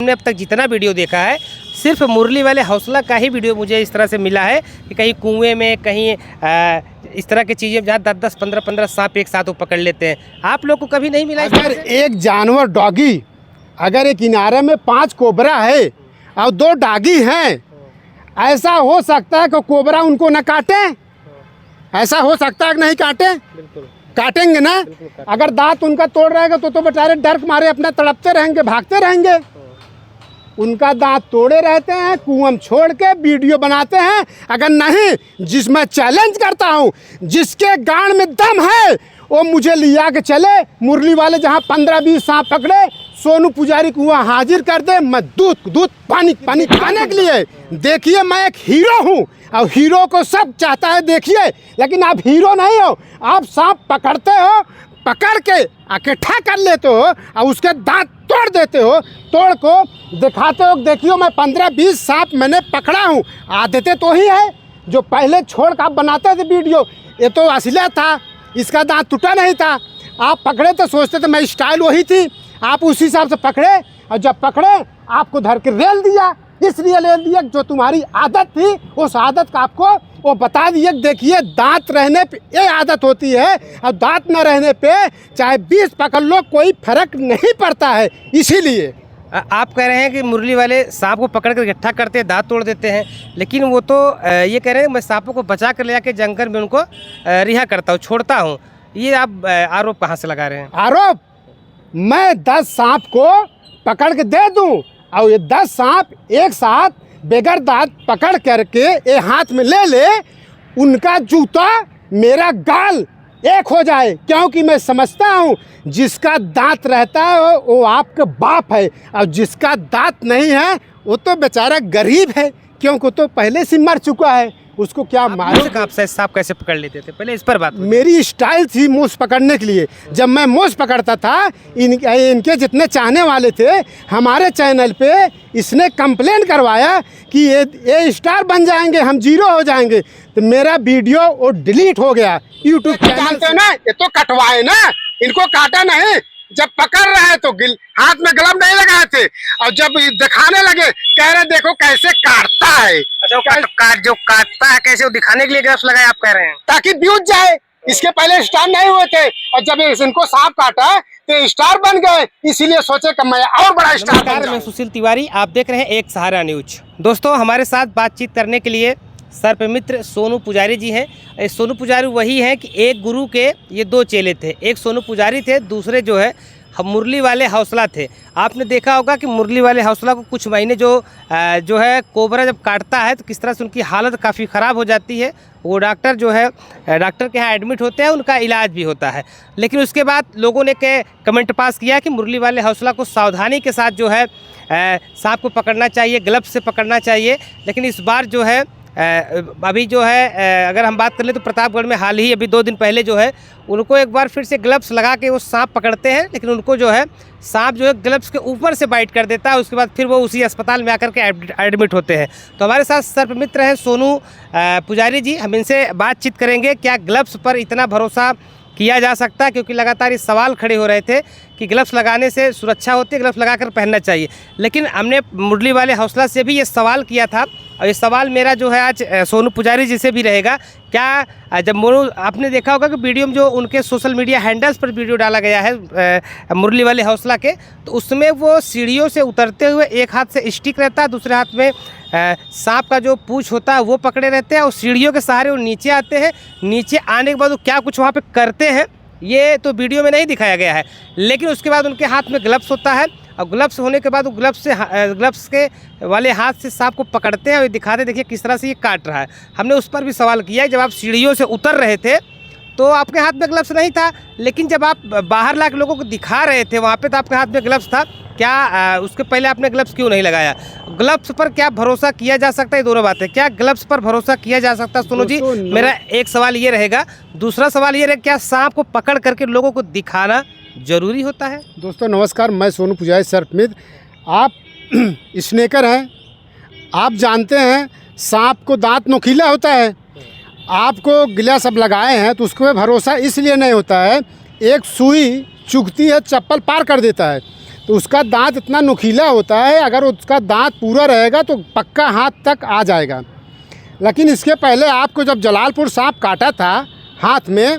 हमने अब तक जितना वीडियो देखा है सिर्फ मुरली वाले हौसला का ही वीडियो मुझे इस तरह से मिला है कि कहीं कुएं में कहीं इस तरह की चीज़ें जहाँ 10-10, 15-15 सांप एक साथ वो पकड़ लेते हैं। आप लोग को कभी नहीं मिला? अगर एक जानवर डॉगी, अगर एक किनारे में 5 कोबरा है और 2 डॉगी हैं, ऐसा हो सकता है कि कोबरा उनको न काटे? ऐसा हो सकता है कि नहीं काटे? बिल्कुल काटेंगे ना। अगर दांत उनका तोड़ रहेगा तो बेचारे डर के मारे अपना तड़पते रहेंगे, भागते रहेंगे। उनका दांत तोड़े रहते हैं, कुआं छोड़ के वीडियो बनाते हैं। अगर नहीं, जिसमें चैलेंज करता हूं, जिसके गांड में दम है वो मुझे लिया के चले। मुरली वाले जहां 15-20 सांप पकड़े, सोनू पुजारी कुआं हाजिर कर दे। मैं दूध पानी खाने के लिए। देखिए मैं एक हीरो हूँ और हीरो को सब चाहता है, देखिए। लेकिन आप हीरो नहीं हो, आप सांप पकड़ते हो, पकड़ के इकट्ठा कर लेते हो और उसके दांत तोड़ देते हो। तोड़ को दिखाते हो, देखियो मैं 15-20 सांप मैंने पकड़ा हूँ। आदतें तो ही है जो पहले छोड़ कर आप बनाते थे वीडियो। ये तो असलियत था, इसका दांत टूटा नहीं था। आप पकड़े तो सोचते थे मैं स्टाइल वही थी, आप उसी हिसाब से पकड़े और जब पकड़े आपको धर के रेल दिया। इसलिए रेल दिया जो तुम्हारी आदत थी, उस आदत का आपको वो बता दिए। देखिए दांत रहने पे ये आदत होती है और दांत न रहने पे चाहे 20 पकड़ लो कोई फर्क नहीं पड़ता है। इसीलिए आप कह रहे हैं कि मुरली वाले सांप को पकड़ कर इकट्ठा करते हैं, दांत तोड़ देते हैं, लेकिन वो तो ये कह रहे हैं मैं सांपों को बचा कर ले आके जंगल में उनको रिहा करता हूँ, छोड़ता हूँ। ये आप आरोप कहाँ से लगा रहे हैं? आरोप मैं 10 सांप को पकड़ के दे दूँ और ये 10 सांप एक साथ बेगर दांत पकड़ करके ये हाथ में ले उनका जूता मेरा गाल एक हो जाए। क्योंकि मैं समझता हूँ जिसका दांत रहता है वो आपका बाप है और जिसका दांत नहीं है वो तो बेचारा गरीब है, क्योंकि तो पहले से मर चुका है। उसको क्या मालूम आप सांप कैसे पकड़ लेते थे? पहले इस पर बात। मेरी स्टाइल थी मूस पकड़ने के लिए। जब मैं मूस पकड़ता था, इनके जितने चाहने वाले थे हमारे चैनल पे, इसने कंप्लेन करवाया कि ये स्टार बन जाएंगे, हम जीरो हो जाएंगे। तो मेरा वीडियो वो डिलीट हो गया यूट्यूब चैनल से। ना ये तो कटवाए ना, इनको काटा नहीं। जब पकड़ रहे हैं तो हाथ में ग्लव नहीं लगाए थे और जब दिखाने लगे कह रहे देखो कैसे काटता है। अच्छा, जो काटता है कैसे वो दिखाने के लिए ग्लव्स लगाए आप कह रहे हैं? ताकि व्यूज जाए। इसके पहले स्टार नहीं हुए थे और जब इनको सांप काटा तो स्टार बन गए। इसीलिए सोचे कि मैं और बड़ा स्टार बन जाऊं। मैं सुशील तिवारी, आप देख रहे हैं एक सहारा न्यूज। दोस्तों हमारे साथ बातचीत करने के लिए सर्पमित्र सोनू पुजारी जी हैं। सोनू पुजारी वही हैं कि एक गुरु के ये 2 चेले थे। एक सोनू पुजारी थे, दूसरे जो है हम मुरली वाले हौसला थे। आपने देखा होगा कि मुरली वाले हौसला को कुछ महीने जो है कोबरा जब काटता है तो किस तरह से उनकी हालत काफ़ी ख़राब हो जाती है। वो डॉक्टर जो है डॉक्टर के यहाँ एडमिट होते हैं, उनका इलाज भी होता है। लेकिन उसके बाद लोगों ने कमेंट पास किया कि मुरली वाले हौसला को सावधानी के साथ जो है सांप को पकड़ना चाहिए, ग्लव्स से पकड़ना चाहिए। लेकिन इस बार जो है अभी जो है अगर हम बात कर लें तो प्रतापगढ़ में हाल ही अभी 2 दिन पहले जो है उनको एक बार फिर से ग्लव्स लगा के वो सांप पकड़ते हैं, लेकिन उनको जो है सांप जो है ग्लव्स के ऊपर से बाइट कर देता है। उसके बाद फिर वो उसी अस्पताल में आकर के एडमिट होते हैं। तो हमारे साथ सर्पमित्र हैं सोनू पुजारी जी, हम इनसे बातचीत करेंगे क्या ग्लव्स पर इतना भरोसा किया जा सकता है, क्योंकि लगातार ये सवाल खड़े हो रहे थे कि ग्लव्स लगाने से सुरक्षा होती है, ग्लव्स लगाकर पहनना चाहिए। लेकिन हमने मुरली वाले हौसला से भी ये सवाल किया था और ये सवाल मेरा जो है आज सोनू पुजारी जी से भी रहेगा। क्या जब आपने देखा होगा कि वीडियो में जो उनके सोशल मीडिया हैंडल्स पर वीडियो डाला गया है मुरली वाले हौसला के, तो उसमें वो सीढ़ियों से उतरते हुए एक हाथ से स्टिक रहता है, दूसरे हाथ में सांप का जो पूंछ होता है वो पकड़े रहते हैं और सीढ़ियों के सहारे वो नीचे आते हैं। नीचे आने के बाद वो क्या कुछ वहाँ पे करते हैं ये तो वीडियो में नहीं दिखाया गया है। लेकिन उसके बाद उनके हाथ में ग्लव्स होता है और ग्लव्स होने के बाद वो ग्लव्स के वाले हाथ से सांप को पकड़ते हैं और दिखाते देखिए किस तरह से ये काट रहा है। हमने उस पर भी सवाल किया है, जब आप सीढ़ियों से उतर रहे थे तो आपके हाथ में ग्लव्स नहीं था, लेकिन जब आप बाहर ला के लोगों को दिखा रहे थे वहाँ पे तो आपके हाथ में ग्लव्स था। क्या उसके पहले आपने ग्लव्स क्यों नहीं लगाया? ग्लव्स पर क्या भरोसा किया जा सकता है? दोनों बातें, क्या ग्लव्स पर भरोसा किया जा सकता है? सोनू जी, मेरा एक सवाल ये रहेगा। दूसरा सवाल ये रहेगा, क्या सांप को पकड़ करके लोगों को दिखाना जरूरी होता है? दोस्तों नमस्कार, मैं सोनू पुजारी सर्पमित्र। आप स्नेकर हैं, आप जानते हैं सांप को दांत नोकीला होता है। आपको गिलास अब लगाए हैं तो उसको भरोसा इसलिए नहीं होता है, एक सुई चुभती है चप्पल पार कर देता है। तो उसका दांत इतना नुकीला होता है, अगर उसका दांत पूरा रहेगा तो पक्का हाथ तक आ जाएगा। लेकिन इसके पहले आपको जब जलालपुर सांप काटा था हाथ में,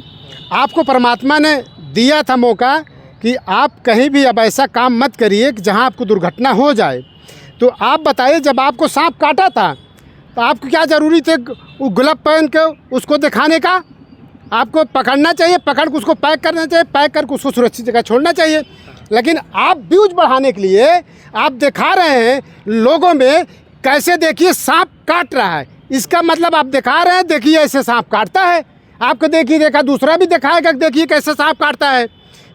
आपको परमात्मा ने दिया था मौका कि आप कहीं भी अब ऐसा काम मत करिए कि जहां आपको दुर्घटना हो जाए। तो आप बताइए, जब आपको सांप काटा था तो आपको क्या ज़रूरी थे वो ग्लव पहन के उसको दिखाने का? आपको पकड़ना चाहिए, पकड़ के उसको पैक करना चाहिए, पैक करके उसको सुरक्षित जगह छोड़ना चाहिए। लेकिन आप व्यूज बढ़ाने के लिए आप दिखा रहे हैं लोगों में, कैसे देखिए सांप काट रहा है, इसका मतलब आप दिखा रहे हैं देखिए ऐसे सांप काटता है। आपको देखिए देखा दूसरा भी दिखाएगा, देखिए कैसे सांप काटता है।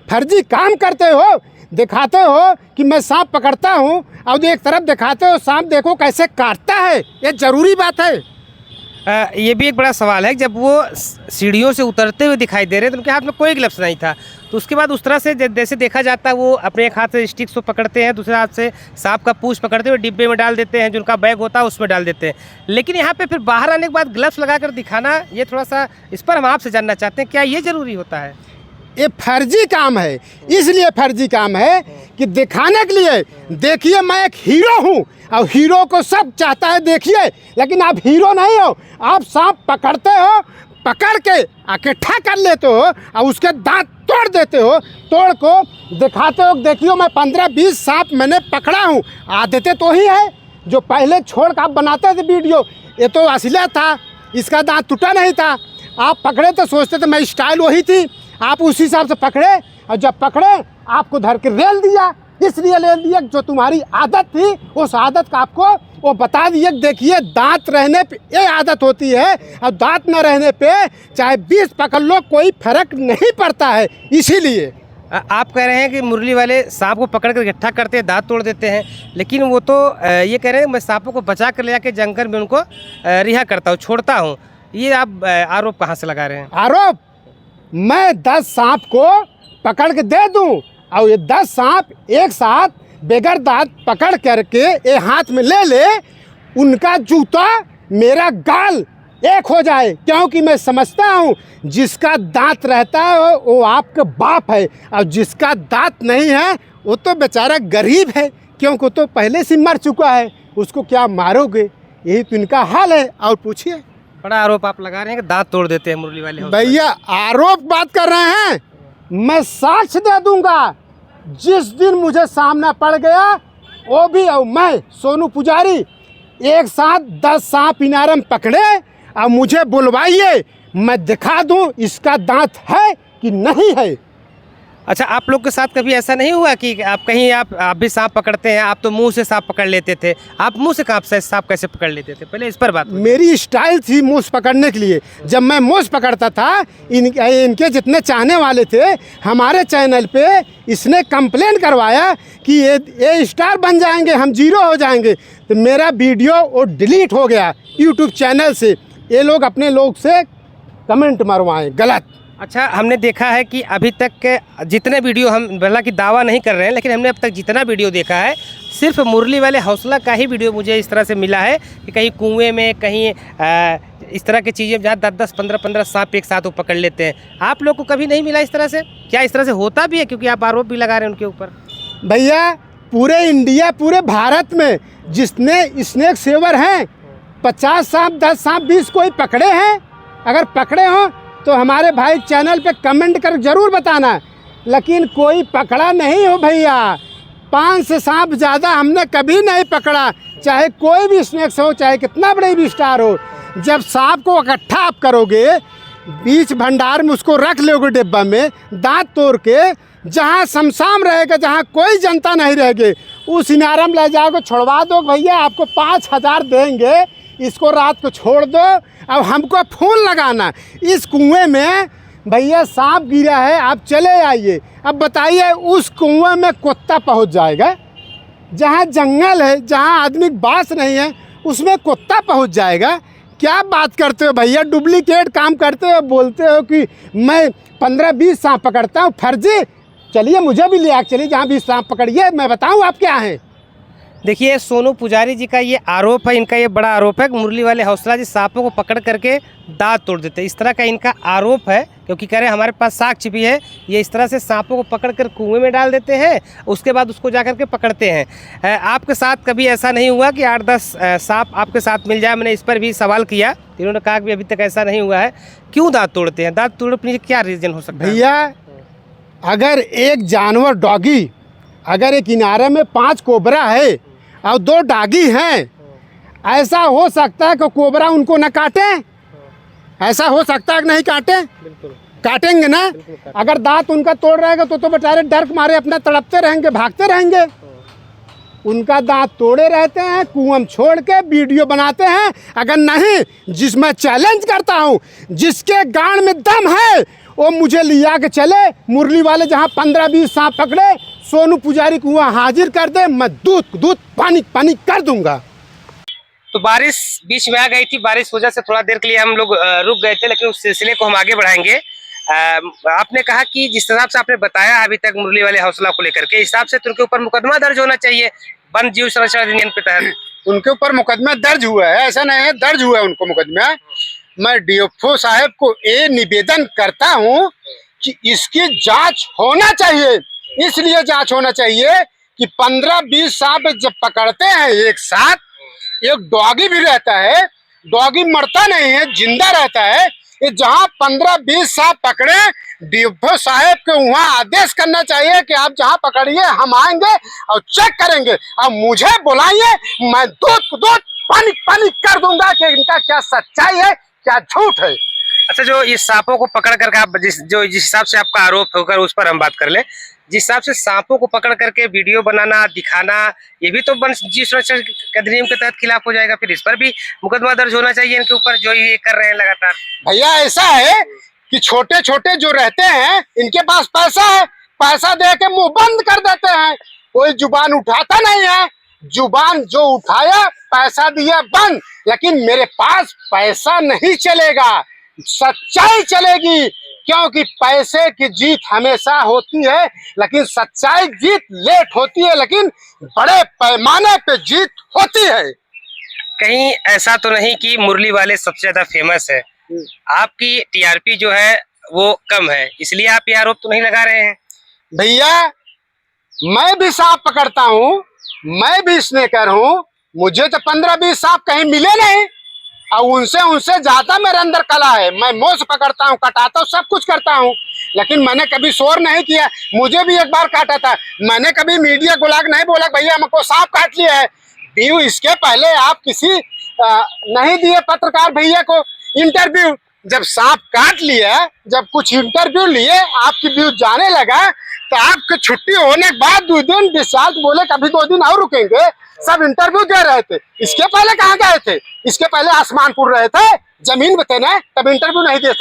फर्जी काम करते हो, दिखाते हो कि मैं सांप पकड़ता हूँ और एक तरफ दिखाते हो सांप देखो कैसे काटता है। ये ज़रूरी बात है। ये भी एक बड़ा सवाल है, जब वो सीढ़ियों से उतरते हुए दिखाई दे रहे तो उनके हाथ में कोई ग्लव्स नहीं था, तो उसके बाद उस तरह से जैसे देखा जाता है वो अपने एक हाथ से स्टिक्स को पकड़ते हैं, दूसरे हाथ से सांप का पूंछ पकड़ते हुए डिब्बे में डाल देते हैं, जो उनका बैग होता है उसमें डाल देते हैं। लेकिन यहाँ पे फिर बाहर आने के बाद ग्लव्स लगाकर दिखाना, ये थोड़ा सा, इस पर हम आपसे जानना चाहते हैं, क्या ये ज़रूरी होता है? ये फर्जी काम है, इसलिए फर्जी काम है कि दिखाने के लिए, देखिए मैं एक हीरो हूँ और हीरो को सब चाहता है देखिए, लेकिन आप हीरो नहीं हो। आप सांप पकड़ते हो, पकड़ के इकट्ठा कर लेते हो और उसके दांत तोड़ देते हो, तोड़ को दिखाते हो देखियो मैं 15-20 सांप मैंने पकड़ा हूँ। आदतें तो ही है जो पहले छोड़ कर आप बनाते थे वीडियो, ये तो असलियत था, इसका दांत टूटा नहीं था। आप पकड़े तो सोचते थे मैं स्टाइल वही थी, आप उसी हिसाब से पकड़े और जब पकड़े आपको धर के रेल दिया, इसलिए रेल दिया जो तुम्हारी आदत थी उस आदत का आपको वो बता दिया। देखिए दांत रहने पे ये आदत होती है और दांत न रहने पे चाहे 20 पकड़ लो कोई फर्क नहीं पड़ता है। इसीलिए आप कह रहे हैं कि मुरली वाले सांप को पकड़ कर इकट्ठा करते हैं, दांत तोड़ देते हैं, लेकिन वो तो ये कह रहे हैं मैं सांपों को बचा कर ले जाके जंगल में उनको रिहा करता हूँ, छोड़ता हूँ। ये आप आरोप कहाँ से लगा रहे हैं? आरोप मैं 10 सांप को पकड़ के दे दूं और ये 10 सांप एक साथ बेगर दांत पकड़ करके ये हाथ में ले ले, उनका जूता मेरा गाल एक हो जाए, क्योंकि मैं समझता हूँ जिसका दांत रहता है वो आपका बाप है और जिसका दांत नहीं है वो तो बेचारा गरीब है, क्योंकि तो पहले से मर चुका है, उसको क्या मारोगे? यही तो इनका हाल है। और पूछिए, बड़ा आरोप आप लगा रहे हैं कि दांत तोड़ देते हैं मुरली वाले। भैया आरोप बात कर रहे हैं, मैं साक्ष्य दे दूंगा। जिस दिन मुझे सामना पड़ गया वो भी और मैं सोनू पुजारी एक साथ 10 सांप इनारम पकड़े और मुझे बुलवाइए, मैं दिखा दूं इसका दांत है कि नहीं है। अच्छा, आप लोग के साथ कभी ऐसा नहीं हुआ कि आप कहीं आप भी सांप पकड़ते हैं? आप तो मुंह से सांप पकड़ लेते थे, आप मुंह से सांप कैसे पकड़ लेते थे? पहले इस पर बात। मेरी स्टाइल थी मूस पकड़ने के लिए। जब मैं मूस पकड़ता था इनके जितने चाहने वाले थे हमारे चैनल पे, इसने कंप्लेंट करवाया कि ये स्टार बन जाएंगे, हम जीरो हो जाएंगे, तो मेरा वीडियो वो डिलीट हो गया यूट्यूब चैनल से। ये लोग अपने लोग से कमेंट मरवाएं गलत। अच्छा, हमने देखा है कि अभी तक के जितने वीडियो, हम भला कि दावा नहीं कर रहे हैं, लेकिन हमने अब तक जितना वीडियो देखा है सिर्फ मुरली वाले हौसला का ही वीडियो मुझे इस तरह से मिला है कि कहीं कुएं में, कहीं इस तरह की चीज़ें जहाँ 10-10, 15-15 सांप एक साथ वो पकड़ लेते हैं। आप लोग को कभी नहीं मिला इस तरह से? क्या इस तरह से होता भी है? क्योंकि आप आरोप भी लगा रहे हैं उनके ऊपर। भैया पूरे इंडिया, पूरे भारत में जितने स्नेक सेवर हैं 50 सांप, 10 सांप, 20 कोई पकड़े हैं? अगर पकड़े हों तो हमारे भाई चैनल पे कमेंट कर जरूर बताना। लेकिन कोई पकड़ा नहीं हो भैया। 5 से सांप ज़्यादा हमने कभी नहीं पकड़ा, चाहे कोई भी स्नेक्स हो, चाहे कितना बड़े भी स्टार हो। जब सांप को इकट्ठा आप करोगे, बीच भंडार में उसको रख लोगे डिब्बा में, दांत तोड़ के, जहाँ शमशान रहेगा, जहाँ कोई जनता नहीं रहेगी, उस इनारम ले जाओगे, छोड़वा दो भैया, आपको 5000 देंगे, इसको रात को छोड़ दो। अब हमको फोन लगाना, इस कुएं में भैया सांप गिरा है, आप चले आइए। अब बताइए उस कुएं में कुत्ता पहुंच जाएगा? जहां जंगल है, जहां आदमी बास नहीं है, उसमें कुत्ता पहुंच जाएगा? क्या बात करते हो भैया? डुप्लीकेट काम करते हो, बोलते हो कि मैं 15-20 सांप पकड़ता हूँ। फर्जी। चलिए मुझे भी ले आके चलिए, जहाँ 20 सांप पकड़िए, मैं बताऊँ आप क्या हैं। देखिए, सोनू पुजारी जी का ये आरोप है, इनका ये बड़ा आरोप है कि मुरली वाले हौसला जी सांपों को पकड़ करके दांत तोड़ देते हैं। इस तरह का इनका आरोप है क्योंकि कह रहे हैं हमारे पास साक्ष्य भी है। ये इस तरह से सांपों को पकड़ कर कुएं में डाल देते हैं, उसके बाद उसको जा कर के पकड़ते हैं। आपके साथ कभी ऐसा नहीं हुआ कि 8-10 सांप आपके साथ मिल जाए? मैंने इस पर भी सवाल किया, इन्होंने कहा कि अभी तक ऐसा नहीं हुआ है। क्यों दांत तोड़ते हैं? दांत तोड़ने के पीछे क्या रीज़न हो सकता है भैया? अगर एक जानवर डॉगी, अगर एक किनारे में 5 कोबरा है और 2 डॉगी हैं, ऐसा हो सकता है कि कोबरा उनको न काटे? ऐसा हो सकता है कि नहीं काटे? बिल्कुल काटेंगे ना। अगर दांत उनका तोड़ रहेगा तो बेचारे डर के मारे अपना तड़पते रहेंगे, भागते रहेंगे। उनका दांत तोड़े रहते हैं, कुआं छोड़ के वीडियो बनाते हैं। अगर नहीं, जिसमें चैलेंज करता हूँ, जिसके गांड में दम है वो मुझे लिया के चले, मुरली वाले जहाँ 15-20 सांप पकड़े, सोनू पुजारी को वहाँ हाजिर कर दे, मैं दूध पानी कर दूंगा। तो बारिश बीच में आ गई थी, बारिश वजह से थोड़ा देर के लिए हम लोग रुक गए थे, लेकिन उस सिलसिले को हम आगे बढ़ाएंगे। आपने कहा कि जिस हिसाब से आपने बताया अभी तक मुरली वाले हौसला को लेकर के, हिसाब से तो उनके ऊपर मुकदमा दर्ज होना चाहिए वन जीव संरक्षण अधिनियम के तहत। उनके ऊपर मुकदमा दर्ज हुआ है, ऐसा नहीं है, दर्ज हुआ है उनको मुकदमा। मैं डीएफओ साहब को ये निवेदन करता हूँ कि इसकी जांच होना चाहिए। इसलिए जांच होना चाहिए कि 15-20 सांप जब पकड़ते हैं एक साथ, एक डॉगी भी रहता है, डॉगी मरता नहीं है, जिंदा रहता है। ये जहाँ 15-20 सांप पकड़े, डीएफओ साहब को वहाँ आदेश करना चाहिए कि आप जहाँ पकड़िए हम आएंगे और चेक करेंगे और मुझे बुलाइए, मैं दूध पानी कर दूंगा कि इनका क्या सच्चाई है, क्या झूठ है। अच्छा, जो इस सांपों को पकड़ करके आप जिस हिसाब से आपका आरोप होकर उस पर हम बात कर ले, जिस हिसाब से सांपों को पकड़ करके वीडियो बनाना, दिखाना, ये भी तो वन जीव संरक्षण अधिनियम के तहत खिलाफ हो जाएगा। फिर इस पर भी मुकदमा दर्ज होना चाहिए इनके ऊपर, जो ये कर रहे हैं लगातार। भैया ऐसा है कि छोटे छोटे जो रहते हैं, इनके पास पैसा है, पैसा दे के मुंह बंद कर देते हैं, कोई जुबान उठाता नहीं है। जुबान जो उठाया, पैसा दिया, बंद। लेकिन मेरे पास पैसा नहीं चलेगा, सच्चाई चलेगी, क्योंकि पैसे की जीत हमेशा होती है, लेकिन सच्चाई जीत लेट होती है, लेकिन बड़े पैमाने पे जीत होती है। कहीं ऐसा तो नहीं कि मुरली वाले सबसे ज्यादा फेमस है, आपकी टीआरपी जो है वो कम है, इसलिए आप ये आरोप तो नहीं लगा रहे हैं? भैया, मैं भी सांप पकड़ता हूँ, मैं भी स्नेकर हूँ, मुझे तो 15-20 सांप कहीं मिले नहीं, और उनसे ज्यादा मेरे अंदर कला है। मैं मोस पकड़ता हूँ, कटाता हूँ, सब कुछ करता हूँ, लेकिन मैंने कभी शोर नहीं किया। मुझे भी एक बार काटा था, मैंने कभी मीडिया को लाकर नहीं बोला भैया हमको सांप काट लिया है। व्यू इसके पहले आप किसी नहीं दिए पत्रकार भैया को इंटरव्यू, जब सांप काट लिया, जब कुछ इंटरव्यू लिए, आपकी व्यू जाने लगा, तो आपकी छुट्टी होने के बाद 2 दिन डिस्चार्ज बोले कभी 2 दिन और रुकेंगे, सब इंटरव्यू दे रहे थे। इसके पहले कहाँ गए थे? इसके पहले आसमानपुर रहे थे, जमीन में थे ना, तब इंटरव्यू नहीं दे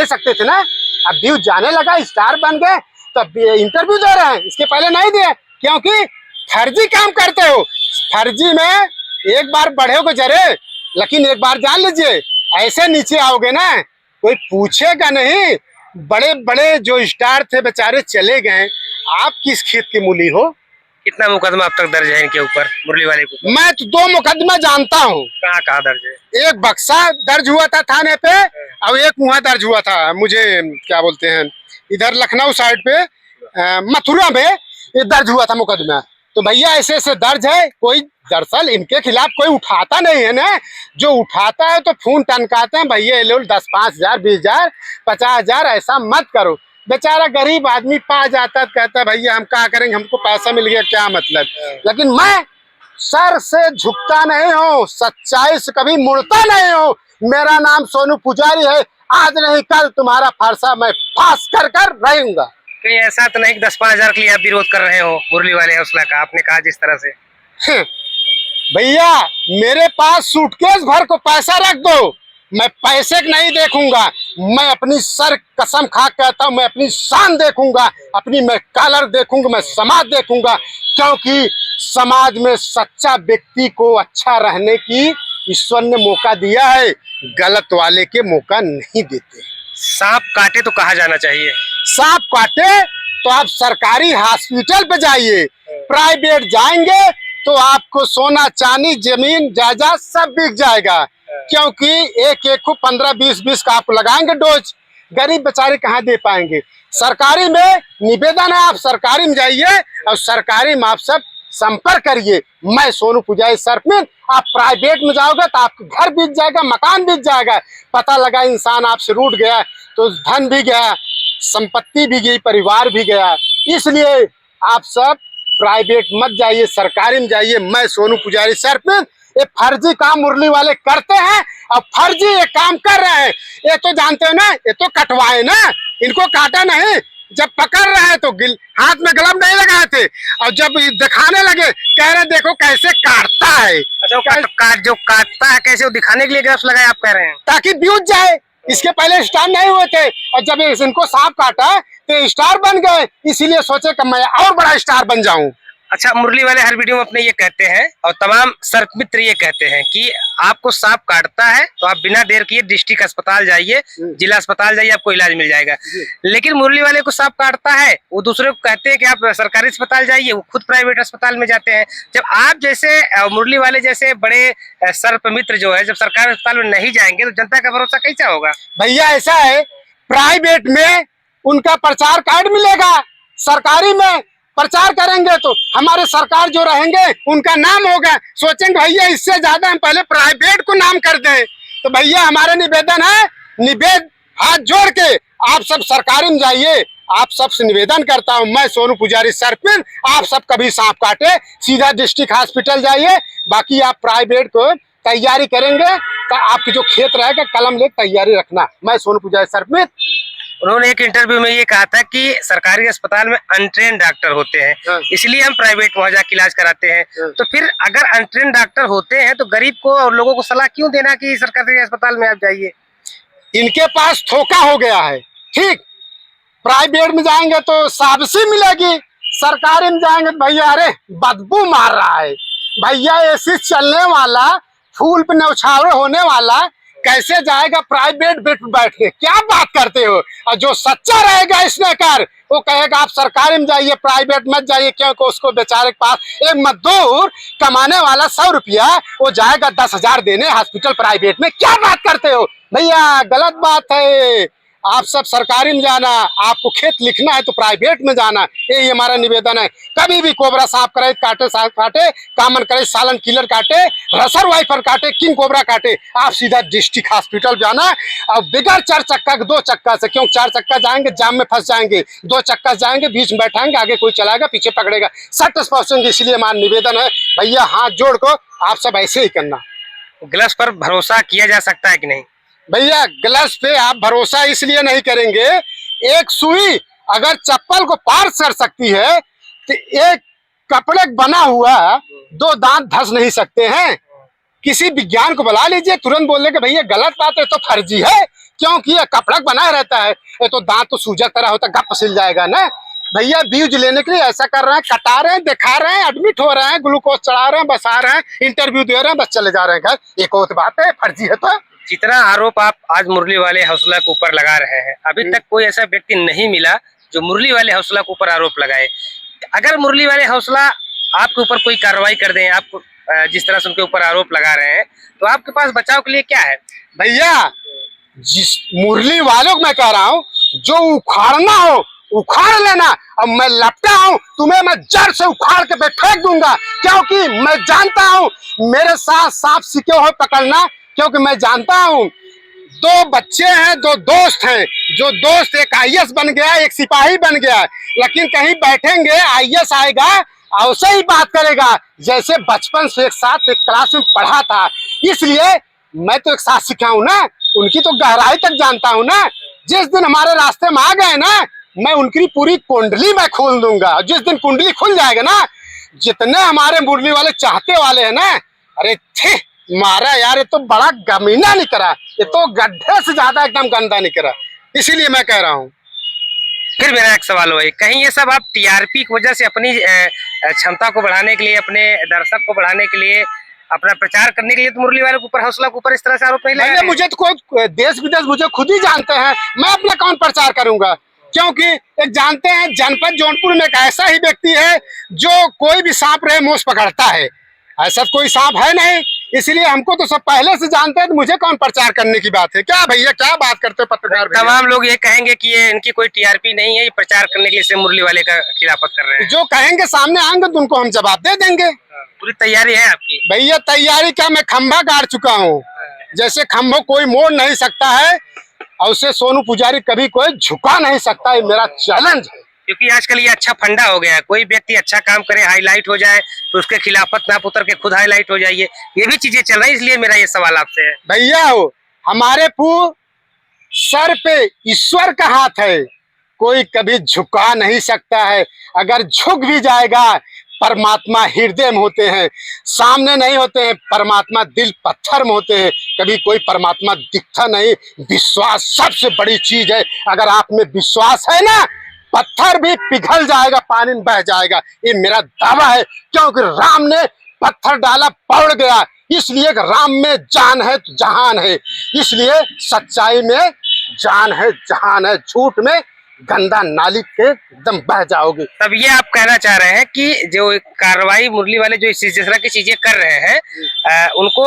सकते थे ना। अब व्यू जाने लगा, स्टार बन गए, तब इंटरव्यू दे रहे हैं, इसके पहले नहीं दिए, क्योंकि फर्जी काम करते हो। फर्जी में एक बार बढ़ोगे जरे, लेकिन एक बार जान लीजिए, ऐसे नीचे आओगे ना, कोई पूछेगा नहीं। बड़े बड़े जो स्टार थे बेचारे चले गए, आप किस खेत की मूली हो? कितना मुकदमा अब तक दर्ज है इनके ऊपर, मुरली वाले को? मैं तो 2 मुकदमा जानता हूँ। कहाँ दर्ज है? एक बक्सा दर्ज हुआ था थाने पे, और एक वहाँ दर्ज हुआ था, मुझे क्या बोलते हैं, इधर लखनऊ साइड पे, मथुरा में ये दर्ज हुआ था मुकदमा। तो भैया ऐसे दर्ज है, कोई दरअसल इनके खिलाफ कोई उठाता नहीं है ना। जो उठाता है तो फोन टनकाते हैं, भैया ये लो 10-5,000, 20,000, 50,000, ऐसा मत करो। बेचारा गरीब आदमी पा जाता, कहता भैया हम क्या करेंगे, हमको पैसा मिल गया, क्या मतलब। लेकिन मैं सर से झुकता नहीं हूँ, सच्चाई से कभी मुड़ता नहीं हूँ। मेरा नाम सोनू पुजारी है, आज नहीं कल तुम्हारा फरसा मैं फांस कर रहूंगा। कहीं ऐसा तो नहीं कि 10-5,000 के लिए आप विरोध कर रहे हो मुरली वाले हौसला का? आपने कहा जिस तरह से। भैया, मेरे पास सूटकेस भर को पैसा रख दो, मैं पैसे नहीं देखूंगा। मैं अपनी सर कसम खा कहता हूँ, मैं अपनी शान देखूंगा, अपनी मैं कलर देखूंगा, मैं समाज देखूंगा, क्योंकि समाज में सच्चा व्यक्ति को अच्छा रहने की ईश्वर ने मौका दिया है, गलत वाले के मौका नहीं देते। सांप काटे तो कहाँ जाना चाहिए? सांप काटे तो आप सरकारी हॉस्पिटल पे जाइए, प्राइवेट जाएंगे तो आपको सोना चांदी जमीन जायदाद सब बिक जाएगा, क्योंकि एक को 15-20 का आप लगाएंगे डोज, गरीब बेचारे कहाँ दे पाएंगे। सरकारी में निवेदन है, आप सरकारी में जाइए और सरकारी में आप सब संपर्क करिए। मैं सोनू पुजारी सरपंच। आप प्राइवेट में जाओगे तो आपके घर बीत जाएगा, मकान बीत जाएगा। पता लगा इंसान आपसे रूठ गया तो धन भी गया, संपत्ति भी गई, परिवार भी गया। इसलिए आप सब प्राइवेट मत जाइए, सरकारी में जाइए। मैं सोनू पुजारी सरपंच। ये फर्जी काम मुरली वाले करते हैं और फर्जी ये काम कर रहे हैं। ये तो जानते हो ना, ये तो कटवाए ना, इनको काटा नहीं। जब पकड़ रहे हैं तो हाथ में ग्लव नहीं लगाए थे और जब दिखाने लगे कह रहे देखो कैसे काटता है। अच्छा, जो काटता है कैसे वो दिखाने के लिए ग्लव्स लगाए आप कह रहे हैं? ताकि व्यूज जाए। इसके पहले स्टार नहीं हुए थे और जब इनको सांप काटा तो स्टार बन गए। इसीलिए सोचे कि मैं और बड़ा स्टार बन जाऊं। अच्छा, मुरली वाले हर वीडियो में अपने ये कहते हैं और तमाम सर्प मित्र ये कहते हैं कि आपको सांप काटता है तो आप बिना देर किए डिस्ट्रिक्ट अस्पताल जाइए, जिला अस्पताल जाइए, आपको इलाज मिल जाएगा। लेकिन मुरली वाले को सांप काटता है, वो दूसरे को कहते हैं कि आप सरकारी अस्पताल जाइए, वो खुद प्राइवेट अस्पताल में जाते हैं। जब आप जैसे मुरली वाले जैसे बड़े सर्प मित्र जो है जब सरकारी अस्पताल में नहीं जाएंगे तो जनता का भरोसा कैसे होगा? भैया ऐसा है, प्राइवेट में उनका प्रचार कार्ड मिलेगा, सरकारी में प्रचार करेंगे तो हमारे सरकार जो रहेंगे उनका नाम होगा। सोचेंगे भैया इससे ज्यादा हम पहले प्राइवेट को नाम कर दें। तो भैया हमारा निवेदन है, हाथ जोड़ के आप सब सरकारी में जाइए। आप सबसे निवेदन करता हूं, मैं सोनू पुजारी सरपंच। आप सब कभी सांप काटे सीधा डिस्ट्रिक्ट हॉस्पिटल जाइए। बाकी आप प्राइवेट को तैयारी करेंगे तो आपकी जो खेत रहेगा कलम ले तैयारी रखना। मैं सोनू पुजारी सरपंच। उन्होंने एक इंटरव्यू में ये कहा था कि सरकारी अस्पताल में अनट्रेन डॉक्टर होते हैं, इसलिए हम प्राइवेट वहाँ जाकर इलाज कराते हैं। तो फिर अगर अनट्रेन डॉक्टर होते हैं तो गरीब को और लोगों को सलाह क्यों देना कि सरकारी अस्पताल में आप जाइए? इनके पास धोखा हो गया है। ठीक, प्राइवेट में जाएंगे तो शाबाशी मिलेगी, सरकारी में जाएंगे तो भैया अरे बदबू मार रहा है। भैया ऐसी चलने वाला, फूल पे न्यौछावर होने वाला कैसे जाएगा प्राइवेट बेड पे बैठ के? क्या बात करते हो? और जो सच्चा रहेगा इसने कर, वो कहेगा आप सरकारी में जाइए, प्राइवेट मत जाइए, क्योंकि उसको बेचारे के पास एक मजदूर कमाने वाला 100 रुपया वो जाएगा 10,000 देने हॉस्पिटल प्राइवेट में। क्या बात करते हो भैया? गलत बात है। आप सब सरकारी में जाना, आपको खेत लिखना है तो प्राइवेट में जाना। यही हमारा निवेदन है। कभी भी कोबरा सांप करे काटे, सांप काटे, कामन करे सालन किलर काटे, रसर वाइफर काटे, किंग कोबरा काटे, आप सीधा डिस्ट्रिक्ट हॉस्पिटल जाना। और बिगड़ 4 चक्का 2 चक्का से, क्यों 4 चक्का जाएंगे जाम में फंस जाएंगे, 2 चक्का जाएंगे बीच में बैठाएंगे, आगे कोई चलाएगा पीछे पकड़ेगा, सट से पहुंचेंगे। इसलिए हमारा निवेदन है भैया हाथ जोड़ को आप सब ऐसे ही करना। ग्लव्स पर भरोसा किया जा सकता है कि नहीं? भैया ग्लव्स पे आप भरोसा इसलिए नहीं करेंगे, एक सुई अगर चप्पल को पार कर सकती है तो एक कपड़े बना हुआ 2 दांत धस नहीं सकते हैं। किसी विज्ञान को बुला लीजिए, तुरंत बोलने के भैया गलत बात है तो फर्जी है, क्योंकि ये कपड़ा बना रहता है। ये तो दांत तो सूजा तरह होता, गप सिल जाएगा ना। भैया व्यूज लेने के लिए ऐसा कर रहे हैं, कटा रहे हैं, दिखा रहे हैं, एडमिट हो रहे हैं, ग्लूकोज चढ़ा रहे हैं, बसा रहे हैं, इंटरव्यू दे रहे हैं, बस चले जा रहे हैं घर। एक और बात है, फर्जी है तो। जितना आरोप आप आज मुरली वाले हौसला के ऊपर लगा रहे हैं, अभी तक कोई ऐसा व्यक्ति नहीं मिला जो मुरली वाले हौसला के ऊपर आरोप लगाए। अगर मुरली वाले हौसला आपके ऊपर कोई कार्रवाई कर दें, आप जिस तरह से उनके ऊपर आरोप लगा रहे हैं, तो आपके पास बचाव के लिए क्या है? भैया जिस मुरली वालों को मैं कह रहा हूँ, जो उखाड़ना हो उखाड़ लेना। अब मैं लपटा हूँ, तुम्हें मैं जड़ से उखाड़ के फेंक दूंगा, क्योंकि मैं जानता हूँ मेरे साथ सांप सीखे हो पकड़ना। क्योंकि मैं जानता हूँ 2 बच्चे हैं, 2 दोस्त हैं, जो दोस्त एक IAS बन गया, एक सिपाही बन गया, लेकिन कहीं बैठेंगे IAS आएगा और उसे ही बात करेगा जैसे बचपन से एक साथ एक क्लास में पढ़ा था। इसलिए मैं तो एक साथ सीखा हूँ ना, उनकी तो गहराई तक जानता हूँ ना। जिस दिन हमारे रास्ते में आ गए ना, मैं उनकी पूरी कुंडली मैं खोल दूंगा। जिस दिन कुंडली खुल जाएगा ना, जितने हमारे मुरली वाले चाहते वाले हैं ना, अरे थे मारा यार, ये तो बड़ा गमीना नहीं करा, ये तो गड्ढे से ज्यादा एकदम गंदा नहीं करा। इसीलिए मैं कह रहा हूँ। फिर मेरा एक सवाल है, कहीं ये सब आप TRP की वजह से अपनी क्षमता को बढ़ाने के लिए, अपने दर्शक को बढ़ाने के लिए, अपना प्रचार करने के लिए तो मुरली वाले के ऊपर हौसला के ऊपर इस तरह से आरोप नहीं लगा रहे? मुझे तो कोई देश विदेश मुझे खुद ही जानते हैं, मैं अपना कौन प्रचार करूंगा? क्योंकि एक जानते हैं जनपद जौनपुर में एक ऐसा ही व्यक्ति है जो कोई भी सांप रहे मोश पकड़ता है। ऐसा कोई सांप है नहीं, इसलिए हमको तो सब पहले से जानते हैं, तो मुझे कौन प्रचार करने की बात है? क्या भैया क्या बात करते हो पत्रकार भैया? तमाम लोग ये कहेंगे कि ये इनकी कोई टीआरपी नहीं है, ये प्रचार करने के लिए सिर्फ मुरली वाले का खिलाफत कर रहे हैं। जो कहेंगे सामने आएंगे तो उनको हम जवाब दे देंगे। पूरी तैयारी है आपकी? भैया तैयारी क्या, मैं खंभा गाड़ चुका हूँ। जैसे खंभों कोई मोड़ नहीं सकता है, और उससे सोनू पुजारी कभी कोई झुका नहीं सकता, ये मेरा चैलेंज है। क्योंकि आजकल ये अच्छा फंडा हो गया है, कोई व्यक्ति अच्छा काम करे, हाईलाइट हो जाए तो उसके खिलाफत ना उतर के खुद हाईलाइट हो जाइए, ये भी चीजें चल रही है। इसलिए मेरा ये सवाल आपसे है। भैया हमारे सर पे ईश्वर का हाथ है, कोई कभी झुका नहीं सकता है। अगर झुक भी जाएगा, परमात्मा हृदय में होते हैं, सामने नहीं होते हैं। परमात्मा दिल पत्थर में होते हैं, कभी कोई परमात्मा दिखता नहीं। विश्वास सबसे बड़ी चीज है। अगर आप में विश्वास है ना, पत्थर भी पिघल जाएगा, पानी में बह जाएगा, ये मेरा दावा है। क्योंकि राम ने पत्थर डाला, पड़ गया। इसलिए राम में जान है तो जहान है, इसलिए सच्चाई में जान है, जहान है। झूठ में गंदा नाली के एकदम बह जाओगे। तब ये आप कहना चाह रहे हैं कि जो कार्रवाई मुरली वाले जो इस तरह की चीजें कर रहे हैं, उनको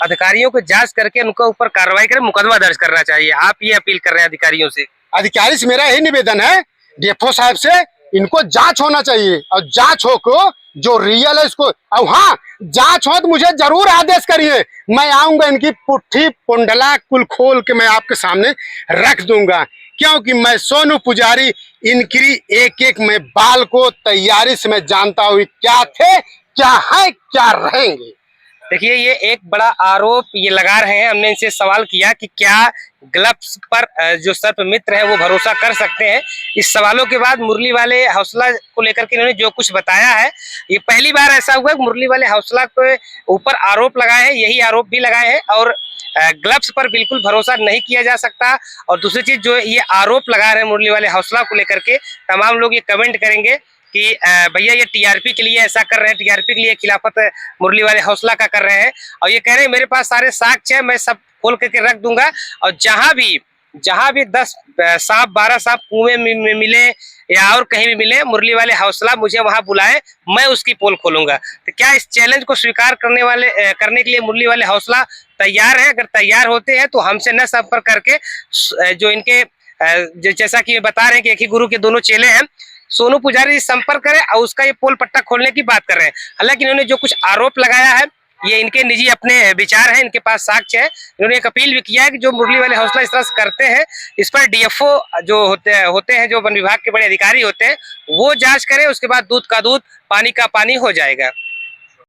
अधिकारियों को जांच करके उनके ऊपर कार्रवाई करें, मुकदमा दर्ज करना चाहिए। आप ये अपील कर रहे हैं अधिकारियों से? अधिकारी से मेरा यही निवेदन है, डीएफओ साहब से, इनको जांच होना चाहिए। और जांच हो को जो रियल है इसको, और हाँ जांच हो तो मुझे जरूर आदेश करिए। मैं आऊंगा, इनकी पुट्ठी पुंडला कुल खोल के मैं आपके सामने रख दूंगा। क्योंकि मैं सोनू पुजारी इनकी एक एक मैं बाल को तैयारी से मैं जानता हूँ, क्या थे, क्या है, क्या रहेंगे। देखिए, ये एक बड़ा आरोप ये लगा रहे हैं। हमने इनसे सवाल किया कि क्या ग्लव्स पर जो सर्प मित्र है वो भरोसा कर सकते हैं। इस सवालों के बाद मुरली वाले हौसला को लेकर के इन्होंने जो कुछ बताया है, ये पहली बार ऐसा हुआ कि मुरली वाले हौसला के ऊपर आरोप लगाए हैं, यही आरोप भी लगाए हैं। और ग्लव्स पर बिल्कुल भरोसा नहीं किया जा सकता। और दूसरी चीज जो ये आरोप लगा रहे हैं मुरली वाले हौसला को लेकर के, तमाम लोग ये कमेंट करेंगे कि भैया ये टीआरपी के लिए ऐसा कर रहे हैं, टीआरपी के लिए खिलाफत मुरली वाले हौसला का कर रहे हैं। और ये कह रहे हैं मेरे पास सारे साक्ष्य है, मैं सब खोल करके रख दूंगा। और जहां भी 10 सांप 12 सांप कुएं में मिले या और कहीं भी मिले, मुरली वाले हौसला मुझे वहां बुलाए, मैं उसकी पोल खोलूंगा। तो क्या इस चैलेंज को स्वीकार करने के लिए मुरली वाले हौसला तैयार है? अगर तैयार होते हैं तो हमसे न संपर्क करके, जो इनके जैसा कि बता रहे हैं कि एक ही गुरु के दोनों चेले हैं, सोनू पुजारी संपर्क करें और उसका ये पोल पट्टा खोलने की बात कर रहे हैं। हालांकि इन्होंने जो कुछ आरोप लगाया है, ये इनके निजी अपने विचार हैं, इनके पास साक्ष्य है। इन्होंने एक अपील भी किया है कि जो मुरली वाले हौसला इस तरह से करते हैं, इस पर डीएफओ जो होते हैं, जो वन विभाग के बड़े अधिकारी होते हैं, वो जांच करें। उसके बाद दूध का दूध, पानी का पानी हो जाएगा।